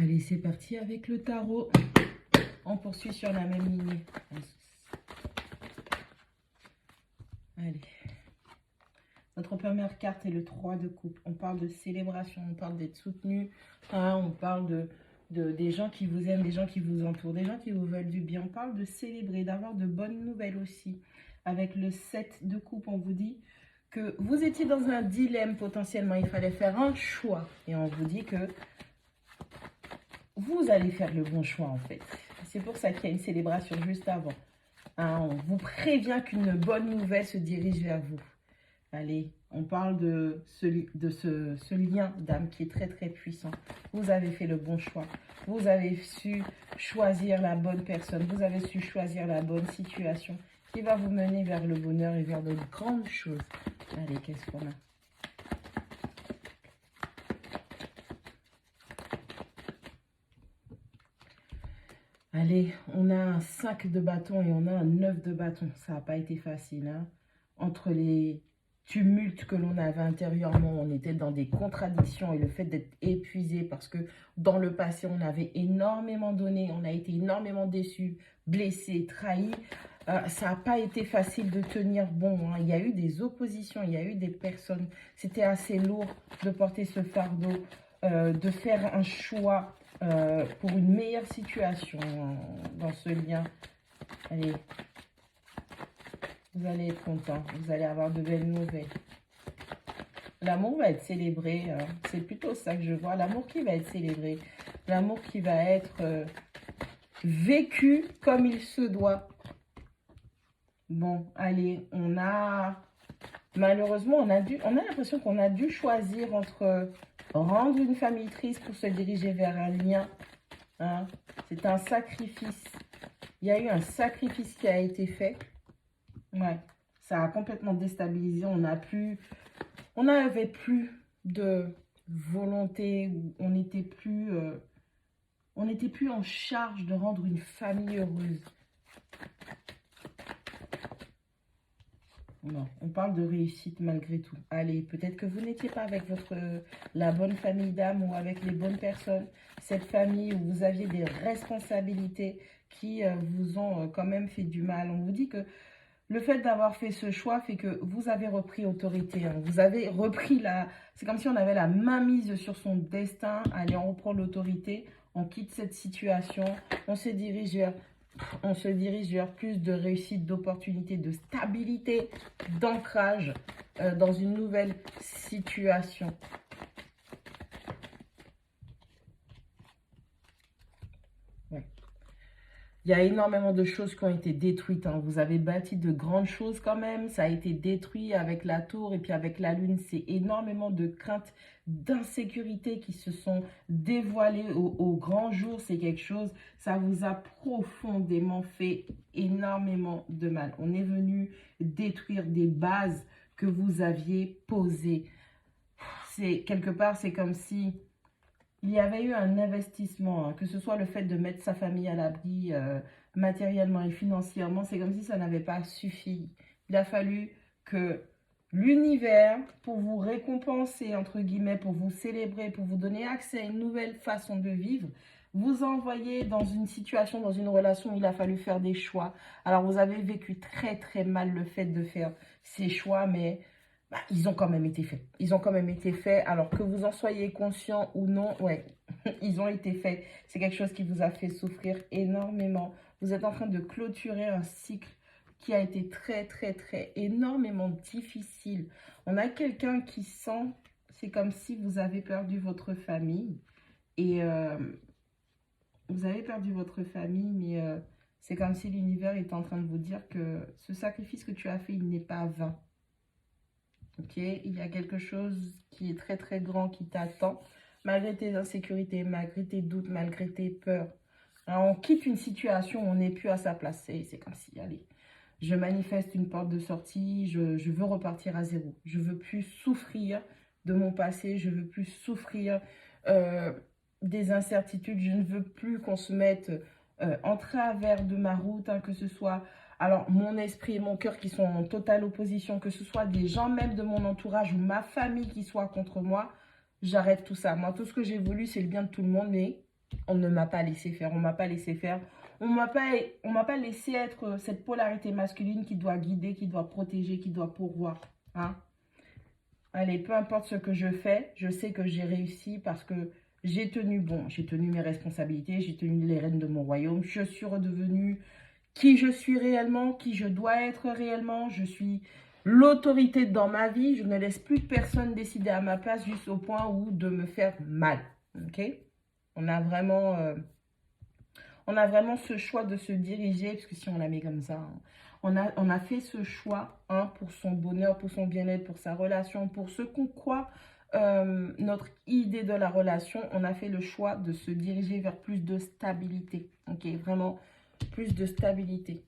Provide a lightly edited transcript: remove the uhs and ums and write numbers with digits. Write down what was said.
Allez, c'est parti avec le tarot. On poursuit sur la même lignée. Allez. Notre première carte est le 3 de coupe. On parle de célébration, on parle d'être soutenu, hein, on parle des gens qui vous aiment, des gens qui vous entourent, des gens qui vous veulent du bien. On parle de célébrer, d'avoir de bonnes nouvelles aussi. Avec le 7 de coupe, on vous dit que vous étiez dans un dilemme potentiellement. Il fallait faire un choix. Et on vous dit que vous allez faire le bon choix en fait. C'est pour ça qu'il y a une célébration juste avant. Hein, on vous prévient qu'une bonne nouvelle se dirige vers vous. Allez, on parle de ce lien d'âme qui est très très puissant. Vous avez fait le bon choix. Vous avez su choisir la bonne personne. Vous avez su choisir la bonne situation qui va vous mener vers le bonheur et vers de grandes choses. Allez, qu'est-ce qu'on a ? Allez, on a un 5 de bâton et on a un 9 de bâton. Ça n'a pas été facile. Hein. Entre les tumultes que l'on avait intérieurement, on était dans des contradictions et le fait d'être épuisé parce que dans le passé, on avait énormément donné, on a été énormément déçus, blessés, trahis. Ça n'a pas été facile de tenir bon. Hein. Il y a eu des oppositions, il y a eu des personnes. C'était assez lourd de porter ce fardeau, de faire un choix pour une meilleure situation dans ce lien. Allez, vous allez être content, vous allez avoir de belles nouvelles. L'amour va être célébré, c'est plutôt ça que je vois. L'amour qui va être célébré, l'amour qui va être vécu comme il se doit. Bon, allez, malheureusement, on a l'impression qu'on a dû choisir entre rendre une famille triste pour se diriger vers un lien. Hein. C'est un sacrifice. Il y a eu un sacrifice qui a été fait. Ouais, ça a complètement déstabilisé. On n'avait plus de volonté. On n'était plus en charge de rendre une famille heureuse. Non, on parle de réussite malgré tout. Allez, peut-être que vous n'étiez pas avec la bonne famille d'âme ou avec les bonnes personnes. Cette famille où vous aviez des responsabilités qui vous ont quand même fait du mal. On vous dit que le fait d'avoir fait ce choix fait que vous avez repris autorité. Hein. Vous avez repris c'est comme si on avait la main mise sur son destin. Allez, on reprend l'autorité. On quitte cette situation. On se dirige vers plus de réussite, d'opportunité, de stabilité, d'ancrage dans une nouvelle situation. Ouais. Il y a énormément de choses qui ont été détruites. Hein. Vous avez bâti de grandes choses quand même. Ça a été détruit avec la tour et puis avec la lune. C'est énormément de craintes, d'insécurité qui se sont dévoilées au grand jour. C'est quelque chose, ça vous a profondément fait énormément de mal. On est venu détruire des bases que vous aviez posées. Quelque part, c'est comme si il y avait eu un investissement, hein, que ce soit le fait de mettre sa famille à l'abri matériellement et financièrement, c'est comme si ça n'avait pas suffi. Il a fallu que l'univers, pour vous récompenser, entre guillemets, pour vous célébrer, pour vous donner accès à une nouvelle façon de vivre, vous envoyez dans une situation, dans une relation où il a fallu faire des choix. Alors, vous avez vécu très, très mal le fait de faire ces choix, mais ils ont quand même été faits. Ils ont quand même été faits, alors que vous en soyez conscient ou non, ouais, ils ont été faits. C'est quelque chose qui vous a fait souffrir énormément. Vous êtes en train de clôturer un cycle qui a été très, très, très énormément difficile. On a quelqu'un qui sent, c'est comme si vous avez perdu votre famille. Et vous avez perdu votre famille, mais c'est comme si l'univers est en train de vous dire que ce sacrifice que tu as fait, il n'est pas vain. Ok, il y a quelque chose qui est très très grand qui t'attend, malgré tes insécurités, malgré tes doutes, malgré tes peurs. Alors, on quitte une situation où on n'est plus à sa place. C'est comme si, allez, je manifeste une porte de sortie, je veux repartir à zéro. Je veux plus souffrir de mon passé, je veux plus souffrir des incertitudes. Je ne veux plus qu'on se mette en travers de ma route, hein, que ce soit... Alors, mon esprit et mon cœur qui sont en totale opposition, que ce soit des gens même de mon entourage ou ma famille qui soit contre moi, j'arrête tout ça. Moi, tout ce que j'ai voulu, c'est le bien de tout le monde, mais On ne m'a pas laissé faire, on m'a pas laissé faire. On m'a pas laissé être cette polarité masculine qui doit guider, qui doit protéger, qui doit pourvoir. Hein? Allez, peu importe ce que je fais, je sais que j'ai réussi parce que j'ai tenu bon, j'ai tenu mes responsabilités, j'ai tenu les rênes de mon royaume. Je suis redevenue qui je suis réellement, qui je dois être réellement. Je suis l'autorité dans ma vie. Je ne laisse plus personne décider à ma place juste au point où de me faire mal. Ok? On a vraiment... on a vraiment ce choix de se diriger, parce que si on la met comme ça, hein, on a fait ce choix hein, pour son bonheur, pour son bien-être, pour sa relation, pour ce qu'on croit, notre idée de la relation. On a fait le choix de se diriger vers plus de stabilité. Ok, vraiment plus de stabilité.